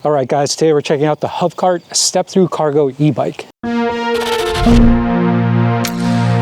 All right, guys, today we're checking out the Hovcart step-thru cargo e-bike.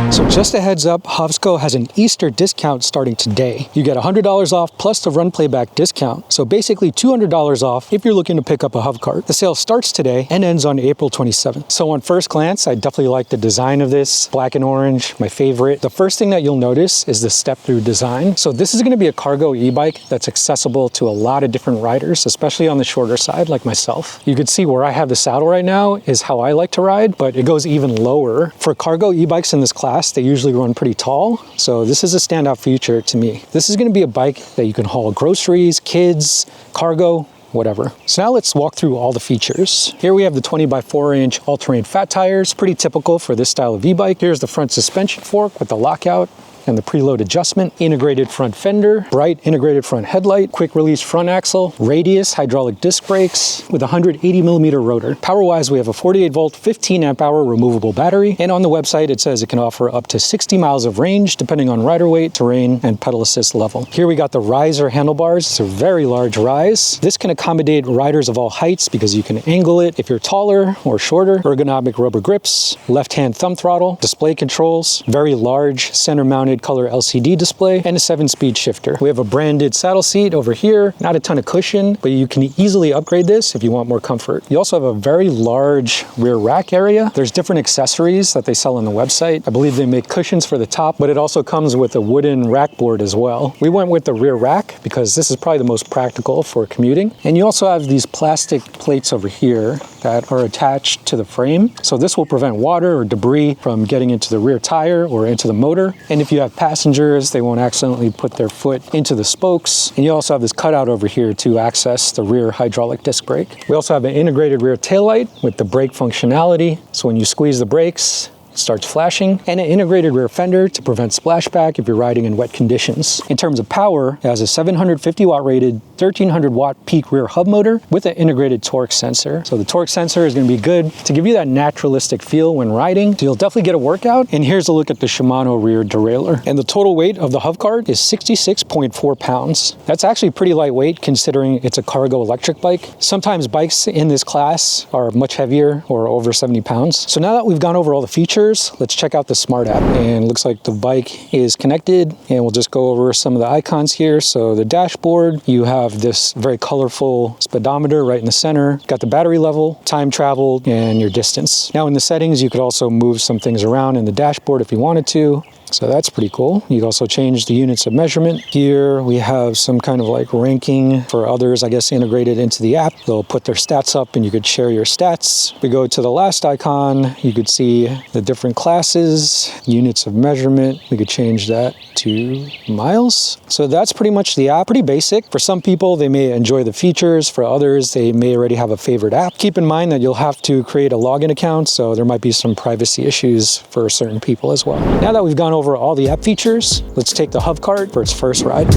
So just a heads up, Hovsco has an Easter discount starting today. You get $100 off plus the RunPlayBack discount. So basically $200 off if you're looking to pick up a Hovcart. The sale starts today and ends on April 27th. So on first glance, I definitely like the design of this. Black and orange, my favorite. The first thing that you'll notice is the step-thru design. So this is going to be a cargo e-bike that's accessible to a lot of different riders, especially on the shorter side like myself. You can see where I have the saddle right now is how I like to ride, but it goes even lower. For cargo e-bikes in this class, they usually run pretty tall, so this is a standout feature to me. This is going to be a bike that you can haul groceries, kids, cargo, whatever. So now let's walk through all the features. Here we have the 20x4-inch all-terrain fat tires, pretty typical for this style of e-bike. Here's the front suspension fork with the lockout and the preload adjustment, integrated front fender, bright integrated front headlight, quick release front axle, radius hydraulic disc brakes with a 180mm rotor. Power-wise, we have a 48-volt, 15-amp-hour removable battery, and on the website it says it can offer up to 60 miles of range depending on rider weight, terrain, and pedal assist level. Here we got the riser handlebars. It's a very large rise. This can accommodate riders of all heights because you can angle it if you're taller or shorter. Ergonomic rubber grips, left-hand thumb throttle, display controls, very large center-mounted color LCD display, and a 7-speed shifter. We have a branded saddle seat over here, not a ton of cushion, but you can easily upgrade this if you want more comfort. You also have a very large rear rack area. There's different accessories that they sell on the website. I believe they make cushions for the top, but it also comes with a wooden rack board as well. We went with the rear rack because this is probably the most practical for commuting. And you also have these plastic plates over here that are attached to the frame. So this will prevent water or debris from getting into the rear tire or into the motor. And if you have passengers, they won't accidentally put their foot into the spokes. And you also have this cutout over here to access the rear hydraulic disc brake. We also have an integrated rear taillight with the brake functionality. So when you squeeze the brakes, starts flashing, and an integrated rear fender to prevent splashback if you're riding in wet conditions. In terms of power, it has a 750 watt rated 1300 watt peak rear hub motor with an integrated torque sensor. So the torque sensor is going to be good to give you that naturalistic feel when riding. So you'll definitely get a workout. And here's a look at the Shimano rear derailleur. And the total weight of the Hovcart is 66.4 pounds. That's actually pretty lightweight considering it's a cargo electric bike. Sometimes bikes in this class are much heavier or over 70 pounds. So now that we've gone over all the features, let's check out the Smart app. And it looks like the bike is connected, and we'll just go over some of the icons here. So the dashboard, you have this very colorful speedometer right in the center. Got the battery level, time traveled, and your distance. Now in the settings, you could also move some things around in the dashboard if you wanted to. So that's pretty cool. You can also change the units of measurement. Here we have some kind of like ranking for others, I guess, integrated into the app. They'll put their stats up and you could share your stats. If we go to the last icon, you could see the different classes, units of measurement. We could change that to miles. So that's pretty much the app. Pretty basic. For some people, they may enjoy the features. For others, they may already have a favorite app. Keep in mind that you'll have to create a login account, so there might be some privacy issues for certain people as well. Now that we've gone over all the app features, let's take the Hovcart for its first ride.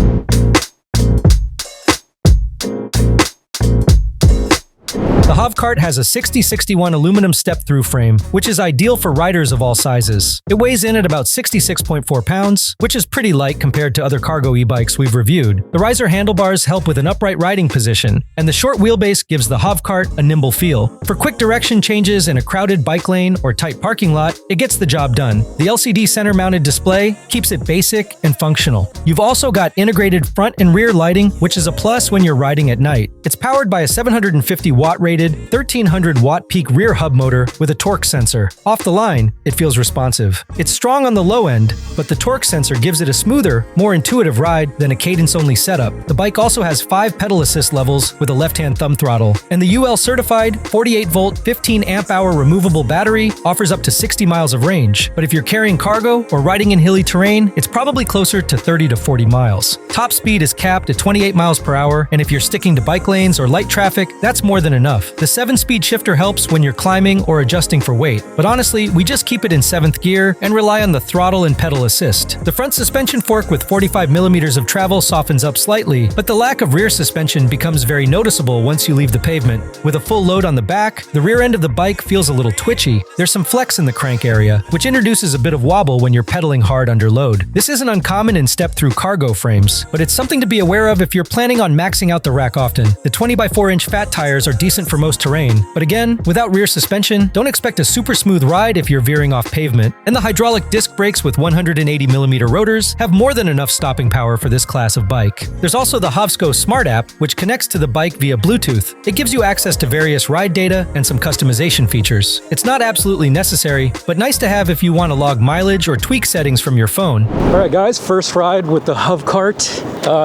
The Hovcart has a 60/61 aluminum step-thru frame, which is ideal for riders of all sizes. It weighs in at about 66.4 pounds, which is pretty light compared to other cargo e-bikes we've reviewed. The riser handlebars help with an upright riding position, and the short wheelbase gives the Hovcart a nimble feel. For quick direction changes in a crowded bike lane or tight parking lot, it gets the job done. The LCD center-mounted display keeps it basic and functional. You've also got integrated front and rear lighting, which is a plus when you're riding at night. It's powered by a 750 watt rated 1300 watt peak rear hub motor with a torque sensor. Off the line, it feels responsive. It's strong on the low end, but the torque sensor gives it a smoother, more intuitive ride than a cadence-only setup. The bike also has 5 pedal assist levels with a left-hand thumb throttle, and the UL certified 48-volt 15-amp-hour removable battery offers up to 60 miles of range. But if you're carrying cargo or riding in hilly terrain, it's probably closer to 30 to 40 miles. Top speed is capped at 28 miles per hour, and if you're sticking to bike lanes or light traffic, that's more than enough. enough. The 7-speed shifter helps when you're climbing or adjusting for weight, but honestly, we just keep it in 7th gear and rely on the throttle and pedal assist. The front suspension fork with 45mm of travel softens up slightly, but the lack of rear suspension becomes very noticeable once you leave the pavement. With a full load on the back, the rear end of the bike feels a little twitchy. There's some flex in the crank area, which introduces a bit of wobble when you're pedaling hard under load. This isn't uncommon in step-thru cargo frames, but it's something to be aware of if you're planning on maxing out the rack often. The 20x4-inch fat tires are decent for most terrain, but again, without rear suspension, don't expect a super smooth ride if you're veering off pavement. And the hydraulic disc brakes with 180mm rotors have more than enough stopping power for this class of bike. There's also the Hovsco Smart app, which connects to the bike via Bluetooth. It gives you access to various ride data and some customization features. It's not absolutely necessary, but nice to have if you want to log mileage or tweak settings from your phone. Alright guys, first ride with the Hovcart.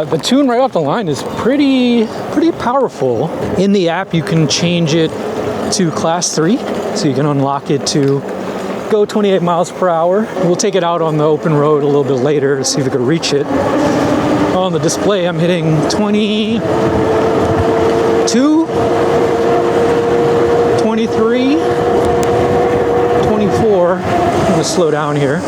The tune right off the line is pretty powerful. In the app you can change it to class 3, so you can unlock it to go 28 miles per hour. We'll take it out on the open road a little bit later to see if we can reach it. On the display I'm hitting 22, 23, 24. I'm gonna slow down here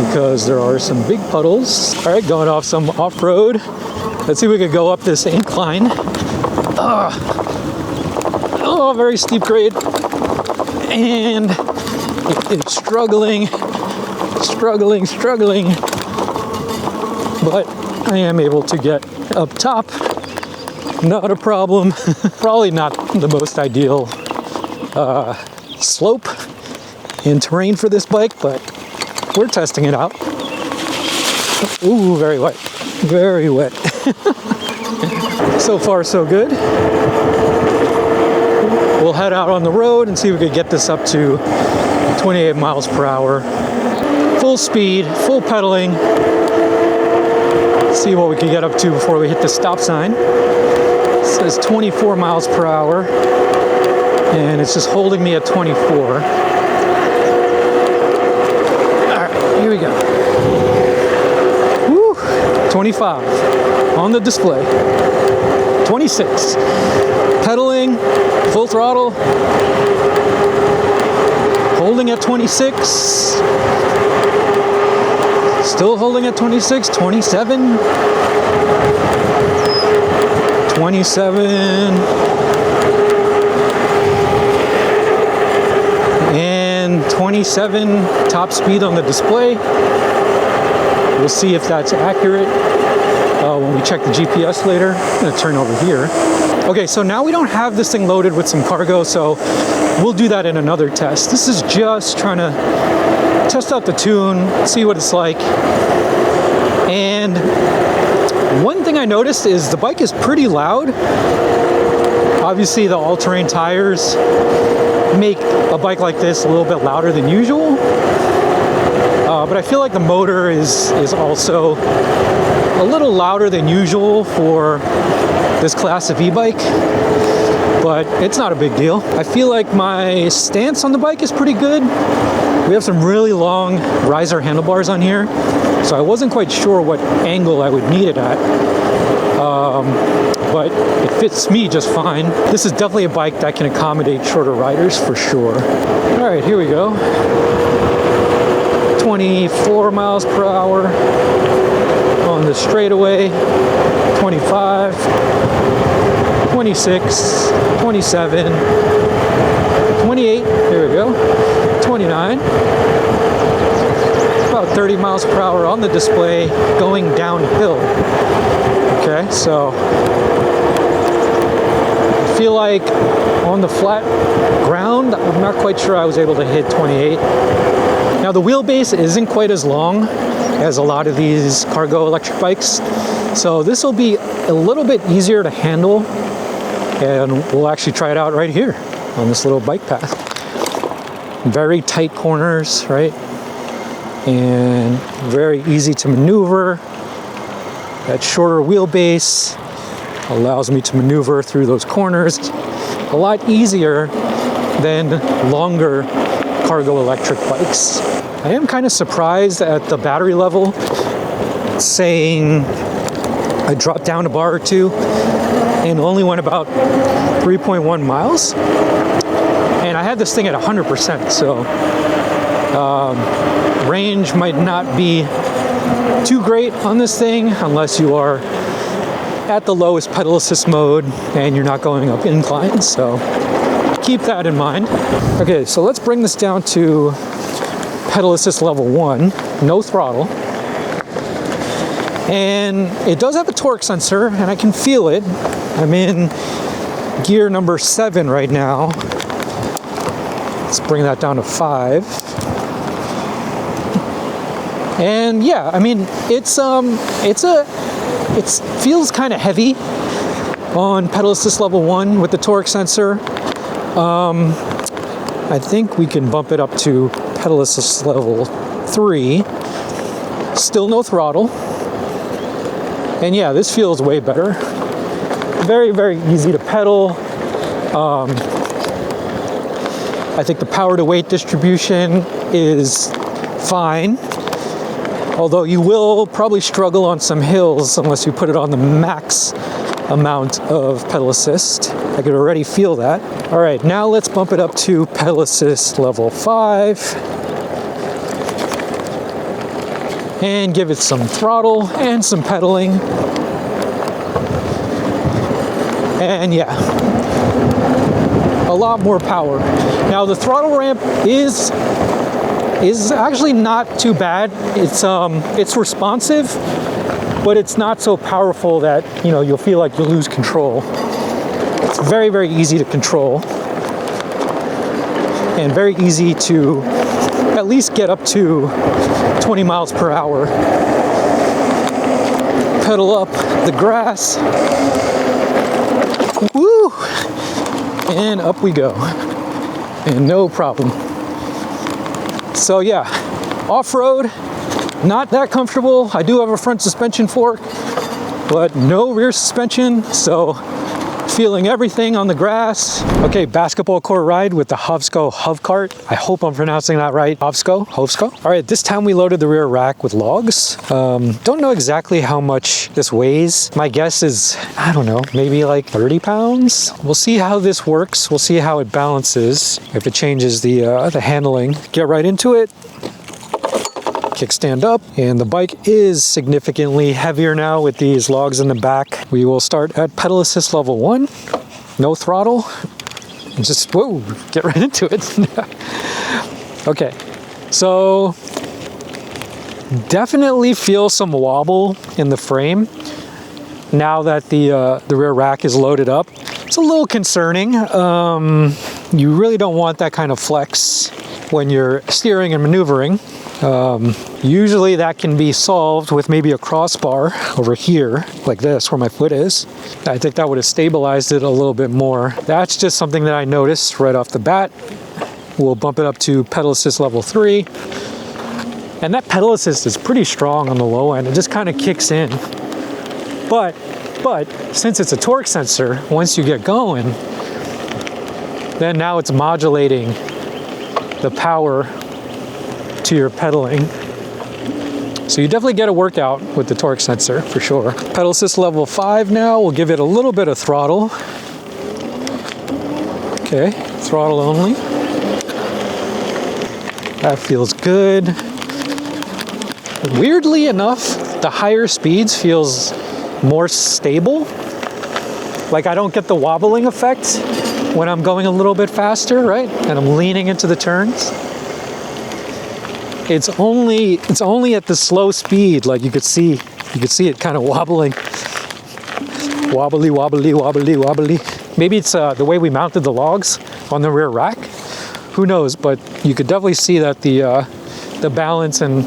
because there are some big puddles. All right, going off some off-road. Let's see if we could go up this incline. Oh, very steep grade. And it's struggling. But I am able to get up top. Not a problem. Probably not the most ideal slope in terrain for this bike, but we're testing it out. Ooh, very wet. Very wet. So far, so good. We'll head out on the road and see if we could get this up to 28 miles per hour. Full speed, full pedaling. See what we can get up to before we hit the stop sign. It says 24 miles per hour, and it's just holding me at 24. Here we go. Woo! 25 on the display. 26. Pedaling, full throttle. Holding at 26. Still holding at 26. 27. 27. And 27 top speed on the display. We'll see if that's accurate when we check the GPS later. I'm gonna turn over here. Okay, so now we don't have this thing loaded with some cargo, so we'll do that in another test. This is just trying to test out the tune, see what it's like. And one thing I noticed is the bike is pretty loud. Obviously the all-terrain tires make a bike like this a little bit louder than usual. But I feel like the motor is also a little louder than usual for this class of e-bike, but it's not a big deal. I feel like my stance on the bike is pretty good. We have some really long riser handlebars on here, so I wasn't quite sure what angle I would need it at. But it fits me just fine. This is definitely a bike that can accommodate shorter riders for sure. All right, here we go. 24 miles per hour on the straightaway. 25, 26, 27, 28, here we go, 29, about 30 miles per hour on the display going downhill. Okay, so I feel like on the flat ground, I'm not quite sure I was able to hit 28. Now the wheelbase isn't quite as long as a lot of these cargo electric bikes, so this will be a little bit easier to handle, and we'll actually try it out right here on this little bike path. Very tight corners, right? And very easy to maneuver. That shorter wheelbase allows me to maneuver through those corners a lot easier than longer cargo electric bikes. I am kind of surprised at the battery level, saying I dropped down a bar or two, and only went about 3.1 miles. And I had this thing at 100%, so range might not be too great on this thing unless you are at the lowest pedal assist mode and you're not going up inclines, so keep that in mind. Okay, so let's bring this down to pedal assist level 1, no throttle. And it does have a torque sensor, and I can feel it. I'm in gear number 7 right now. Let's bring that down to 5. And yeah, I mean, it feels kind of heavy on pedal assist level 1 with the torque sensor. I think we can bump it up to pedal assist level 3. Still no throttle. And yeah, this feels way better. Very, very easy to pedal. I think the power to weight distribution is fine. Although you will probably struggle on some hills unless you put it on the max amount of pedal assist. I could already feel that. All right, now let's bump it up to pedal assist level 5. And give it some throttle and some pedaling. And yeah, a lot more power. Now the throttle ramp is actually not too bad. It's responsive, but it's not so powerful that, you know, you'll feel like you lose control. It's very, very easy to control and very easy to at least get up to 20 miles per hour. Pedal up the grass. Woo! And up we go. And no problem. So yeah, off-road, not that comfortable. I do have a front suspension fork, but no rear suspension, so feeling everything on the grass. Okay, basketball court ride with the Hovsco Hovcart. I hope I'm pronouncing that right. Hovsco. All right, this time we loaded the rear rack with logs. Don't know exactly how much this weighs. My guess is, I don't know, maybe like 30 pounds. We'll see how this works. We'll see how it balances, if it changes the handling. Get right into it. Kickstand up, and the bike is significantly heavier now with these logs in the back. We will start at pedal assist level 1, no throttle, and just, whoa, get right into it. Okay, so definitely feel some wobble in the frame now that the rear rack is loaded up. It's a little concerning. You really don't want that kind of flex when you're steering and maneuvering. Usually that can be solved with maybe a crossbar over here, like this, where my foot is. I think that would have stabilized it a little bit more. That's just something that I noticed right off the bat. We'll bump it up to pedal assist level 3. And that pedal assist is pretty strong on the low end. It just kind of kicks in. But since it's a torque sensor, once you get going, then now it's modulating the power to your pedaling. So you definitely get a workout with the torque sensor for sure. Pedal assist level 5 now. We'll give it a little bit of throttle. Okay, throttle only. That feels good. Weirdly enough, the higher speeds feels more stable. Like I don't get the wobbling effect when I'm going a little bit faster, right? And I'm leaning into the turns. It's only at the slow speed, like you could see it kind of wobbling. Wobbly, wobbly, wobbly, wobbly. Maybe it's the way we mounted the logs on the rear rack. Who knows, but you could definitely see that the balance and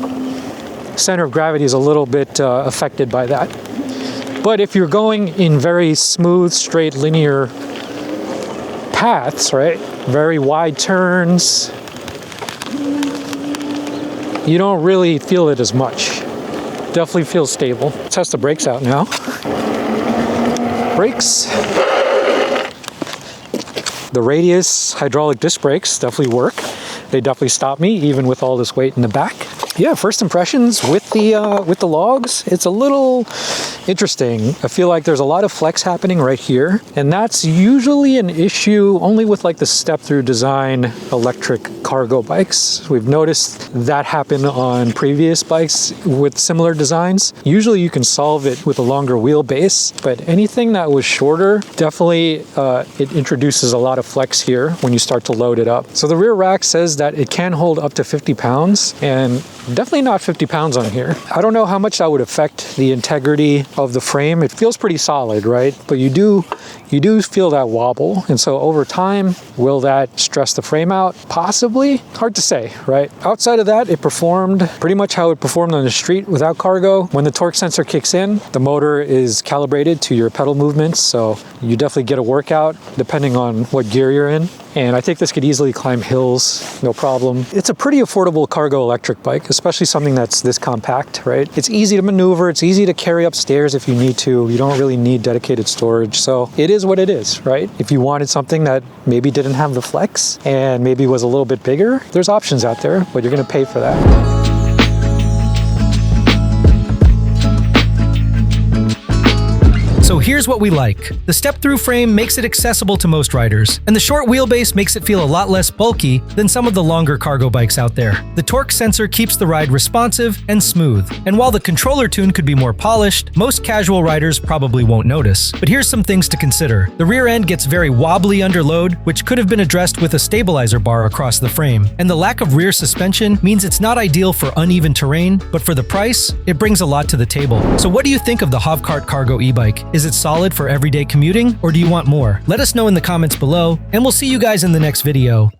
center of gravity is a little bit affected by that. But if you're going in very smooth, straight, linear paths, right? Very wide turns, you don't really feel it as much. Definitely feels stable. Test the brakes out now. Brakes. The Radius hydraulic disc brakes definitely work. They definitely stop me even with all this weight in the back. Yeah, first impressions with the logs, it's a little Interesting. I feel like there's a lot of flex happening right here, and that's usually an issue only with like the step-through design electric cargo bikes. We've noticed that happen on previous bikes with similar designs. Usually you can solve it with a longer wheelbase, but anything that was shorter, definitely it introduces a lot of flex here when you start to load it up. So the rear rack says that it can hold up to 50 pounds, and definitely not 50 pounds on here. I don't know how much that would affect the integrity of the frame. It feels pretty solid, right? But you do feel that wobble. And so over time, will that stress the frame out? Possibly. Hard to say, right? Outside of that, it performed pretty much how it performed on the street without cargo. When the torque sensor kicks in, the motor is calibrated to your pedal movements. So you definitely get a workout depending on what gear you're in. And I think this could easily climb hills, no problem. It's a pretty affordable cargo electric bike, especially something that's this compact, right? It's easy to maneuver, it's easy to carry upstairs if you need to. You don't really need dedicated storage. So it is what it is, right? If you wanted something that maybe didn't have the flex and maybe was a little bit bigger, there's options out there, but you're gonna pay for that. So here's what we like. The step-through frame makes it accessible to most riders, and the short wheelbase makes it feel a lot less bulky than some of the longer cargo bikes out there. The torque sensor keeps the ride responsive and smooth, and while the controller tune could be more polished, most casual riders probably won't notice. But here's some things to consider. The rear end gets very wobbly under load, which could have been addressed with a stabilizer bar across the frame. And the lack of rear suspension means it's not ideal for uneven terrain, but for the price, it brings a lot to the table. So what do you think of the Hovcart cargo e-bike? Is it solid for everyday commuting, or do you want more? Let us know in the comments below, and we'll see you guys in the next video.